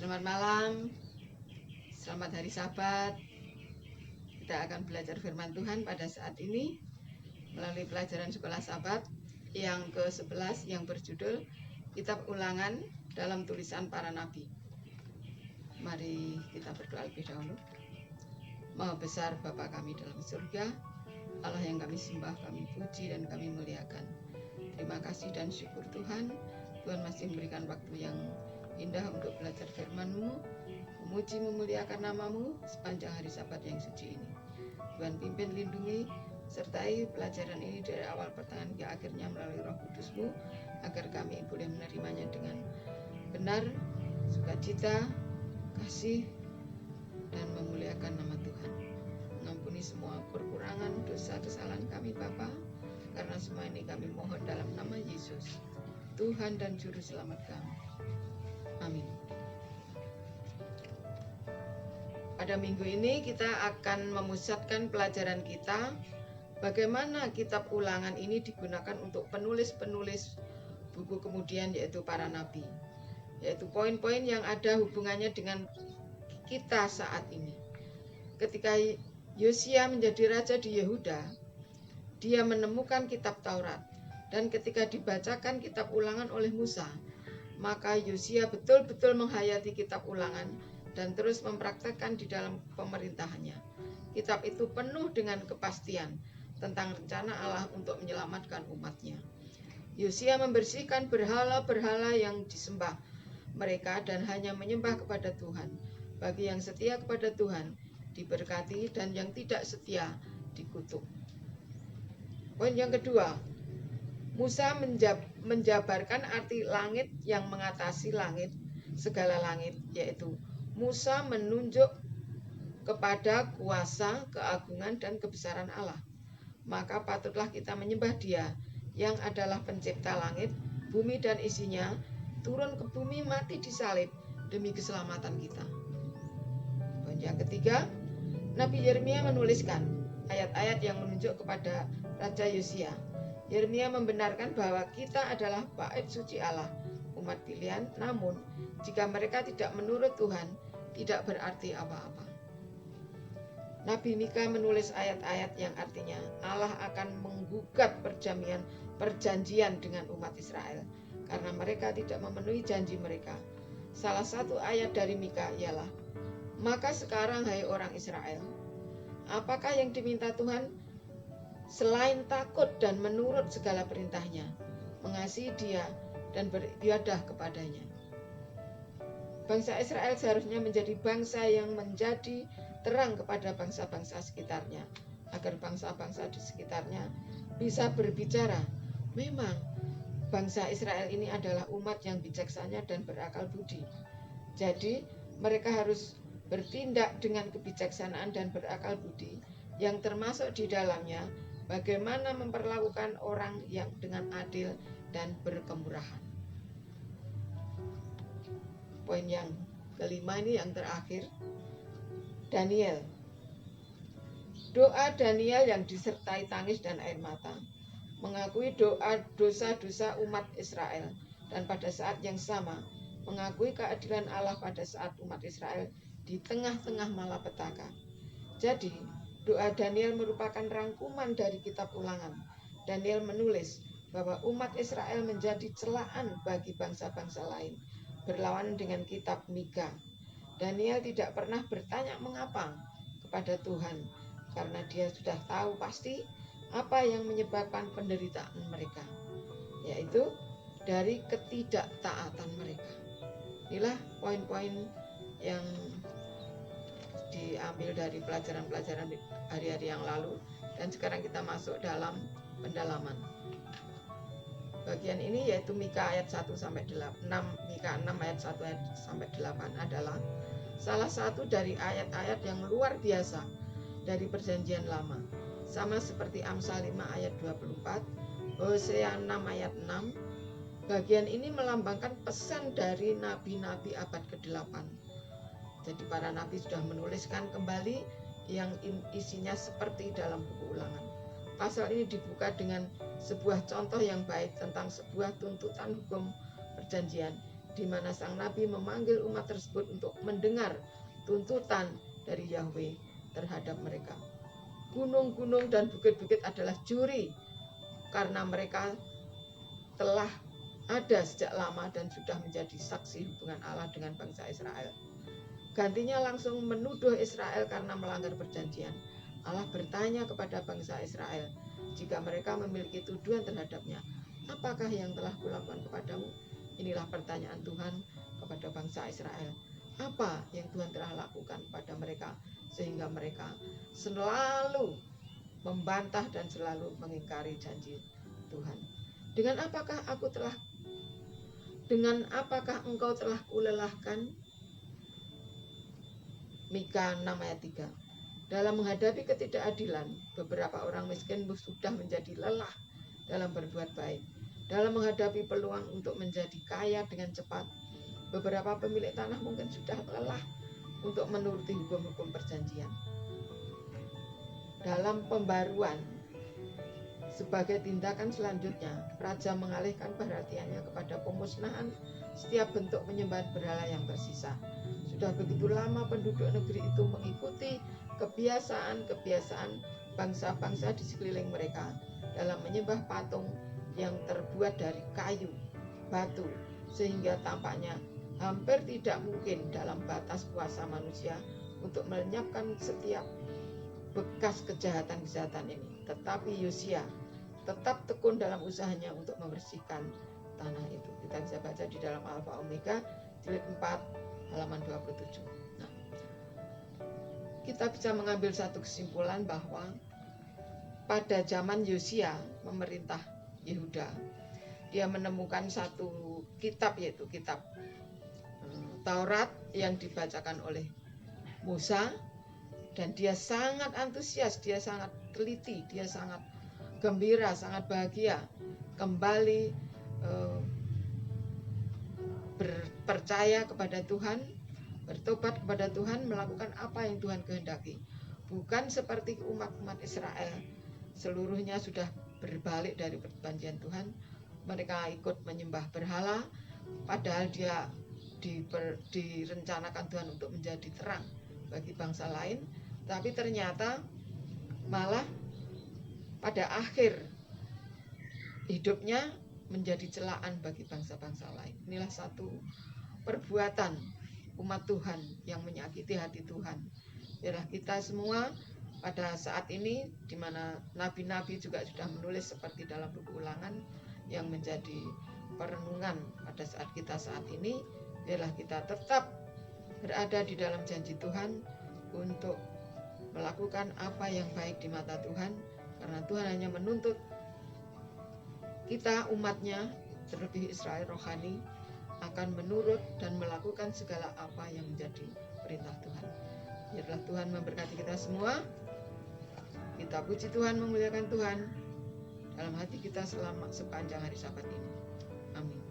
Selamat malam, selamat hari Sabat. Kita akan belajar firman Tuhan pada saat ini melalui pelajaran sekolah Sabat yang ke-11 yang berjudul Kitab Ulangan dalam tulisan para nabi. Mari kita berdoa lebih dahulu. Maha besar Bapa kami dalam surga, Allah yang kami sembah, kami puji dan kami muliakan. Terima kasih dan syukur Tuhan, Tuhan masih memberikan waktu yang indah untuk belajar firman-Mu, memuji memuliakan nama-Mu sepanjang hari Sabat yang suci ini. Tuhan pimpin, lindungi, sertai pelajaran ini dari awal pertengahan hingga akhirnya melalui Roh Kudus-Mu, agar kami boleh menerimanya dengan benar, sukacita, kasih, dan memuliakan nama Tuhan. Mengampuni semua kekurangan, dosa, kesalahan kami Bapa, karena semua ini kami mohon dalam nama Yesus, Tuhan dan Juru Selamat kami. Amin. Pada minggu ini kita akan memusatkan pelajaran kita bagaimana kitab Ulangan ini digunakan untuk penulis-penulis buku kemudian, yaitu para nabi. Yaitu poin-poin yang ada hubungannya dengan kita saat ini. Ketika Yosia menjadi raja di Yehuda, dia menemukan kitab Taurat, dan ketika dibacakan kitab Ulangan oleh Musa, maka Yosia betul-betul menghayati kitab Ulangan dan terus mempraktekkan di dalam pemerintahannya. Kitab itu penuh dengan kepastian tentang rencana Allah untuk menyelamatkan umatnya. Yosia membersihkan berhala-berhala yang disembah mereka dan hanya menyembah kepada Tuhan. Bagi yang setia kepada Tuhan diberkati, dan yang tidak setia dikutuk. Poin yang kedua, Musa menjabarkan arti langit yang mengatasi langit, segala langit, yaitu Musa menunjuk kepada kuasa, keagungan, dan kebesaran Allah. Maka patutlah kita menyembah Dia yang adalah pencipta langit, bumi dan isinya, turun ke bumi, mati di salib demi keselamatan kita. Poin yang ketiga, Nabi Yeremia menuliskan ayat-ayat yang menunjuk kepada Raja Yosia. Yeremia membenarkan bahwa kita adalah bait suci Allah, umat pilihan, namun jika mereka tidak menurut Tuhan, tidak berarti apa-apa. Nabi Mika menulis ayat-ayat yang artinya Allah akan menggugat perjanjian dengan umat Israel karena mereka tidak memenuhi janji mereka. Salah satu ayat dari Mika ialah, "Maka sekarang hai orang Israel, apakah yang diminta Tuhan selain takut dan menurut segala perintahnya, mengasihi Dia dan beribadah kepadanya?" Bangsa Israel seharusnya menjadi bangsa yang menjadi terang kepada bangsa-bangsa sekitarnya, agar bangsa-bangsa di sekitarnya bisa berbicara, memang bangsa Israel ini adalah umat yang bijaksana dan berakal budi. Jadi mereka harus bertindak dengan kebijaksanaan dan berakal budi, yang termasuk di dalamnya bagaimana memperlakukan orang yang dengan adil dan berkemurahan. Poin yang kelima ini yang terakhir, Daniel. Doa Daniel yang disertai tangis dan air mata mengakui dosa-dosa umat Israel, dan pada saat yang sama mengakui keadilan Allah pada saat umat Israel di tengah-tengah malapetaka. Jadi doa Daniel merupakan rangkuman dari kitab Ulangan. Daniel menulis bahwa umat Israel menjadi celaan bagi bangsa-bangsa lain, berlawanan dengan kitab Mika. Daniel tidak pernah bertanya mengapa kepada Tuhan, karena dia sudah tahu pasti apa yang menyebabkan penderitaan mereka, yaitu dari ketidaktaatan mereka. Inilah poin-poin yang diambil dari pelajaran-pelajaran hari-hari yang lalu, dan sekarang kita masuk dalam pendalaman. Bagian ini yaitu Mika ayat 1 sampai 6, Mika 6 ayat 1 sampai 8 adalah salah satu dari ayat-ayat yang luar biasa dari perjanjian lama, sama seperti Amsal 5 ayat 24, Hosea 6 ayat 6. Bagian ini melambangkan pesan dari nabi-nabi abad ke-8. Jadi para nabi sudah menuliskan kembali yang isinya seperti dalam buku Ulangan. Pasal ini dibuka dengan sebuah contoh yang baik tentang sebuah tuntutan hukum perjanjian di mana sang nabi memanggil umat tersebut untuk mendengar tuntutan dari Yahweh terhadap mereka. Gunung-gunung dan bukit-bukit adalah juri karena mereka telah ada sejak lama dan sudah menjadi saksi hubungan Allah dengan bangsa Israel. Gantinya langsung menuduh Israel karena melanggar perjanjian. Allah bertanya kepada bangsa Israel, jika mereka memiliki tuduhan terhadapnya, apakah yang telah kulakukan kepadamu? Inilah pertanyaan Tuhan kepada bangsa Israel. Apa yang Tuhan telah lakukan kepada mereka sehingga mereka selalu membantah dan selalu mengingkari janji Tuhan. Dengan apakah engkau telah kulelahkan? Mika 6 ayat 3. Dalam menghadapi ketidakadilan, beberapa orang miskin sudah menjadi lelah dalam berbuat baik. Dalam menghadapi peluang untuk menjadi kaya dengan cepat, beberapa pemilik tanah mungkin sudah lelah untuk menuruti hukum-hukum perjanjian. Dalam pembaruan, sebagai tindakan selanjutnya, raja mengalihkan perhatiannya kepada pemusnahan setiap bentuk penyembahan berhala yang tersisa. Sudah begitu lama penduduk negeri itu mengikuti kebiasaan-kebiasaan bangsa-bangsa di sekeliling mereka dalam menyembah patung yang terbuat dari kayu, batu, sehingga tampaknya hampir tidak mungkin dalam batas kuasa manusia untuk melenyapkan setiap bekas kejahatan-kejahatan ini. Tetapi Yosia tetap tekun dalam usahanya untuk membersihkan tanah itu. Kita bisa baca di dalam Alfa Omega jilid 4 halaman 27. Nah, kita bisa mengambil satu kesimpulan bahwa pada zaman Yosia memerintah Yehuda, dia menemukan satu kitab, yaitu kitab Taurat yang dibacakan oleh Musa, dan dia sangat antusias, dia sangat teliti, dia sangat gembira, sangat bahagia kembali percaya kepada Tuhan, bertobat kepada Tuhan, melakukan apa yang Tuhan kehendaki. Bukan seperti umat-umat Israel, seluruhnya sudah berbalik dari perjanjian Tuhan. Mereka ikut menyembah berhala, padahal dia direncanakan Tuhan untuk menjadi terang bagi bangsa lain, tapi ternyata malah pada akhir hidupnya menjadi celaan bagi bangsa-bangsa lain. Inilah satu perbuatan umat Tuhan yang menyakiti hati Tuhan. Biarlah kita semua pada saat ini, di mana nabi-nabi juga sudah menulis seperti dalam buku Ulangan yang menjadi perenungan pada saat kita saat ini, biarlah kita tetap berada di dalam janji Tuhan untuk melakukan apa yang baik di mata Tuhan, karena Tuhan hanya menuntut kita umatnya, terlebih Israel rohani, akan menurut dan melakukan segala apa yang menjadi perintah Tuhan. Biarlah Tuhan memberkati kita semua. Kita puji Tuhan, memuliakan Tuhan dalam hati kita selama sepanjang hari Sabat ini. Amin.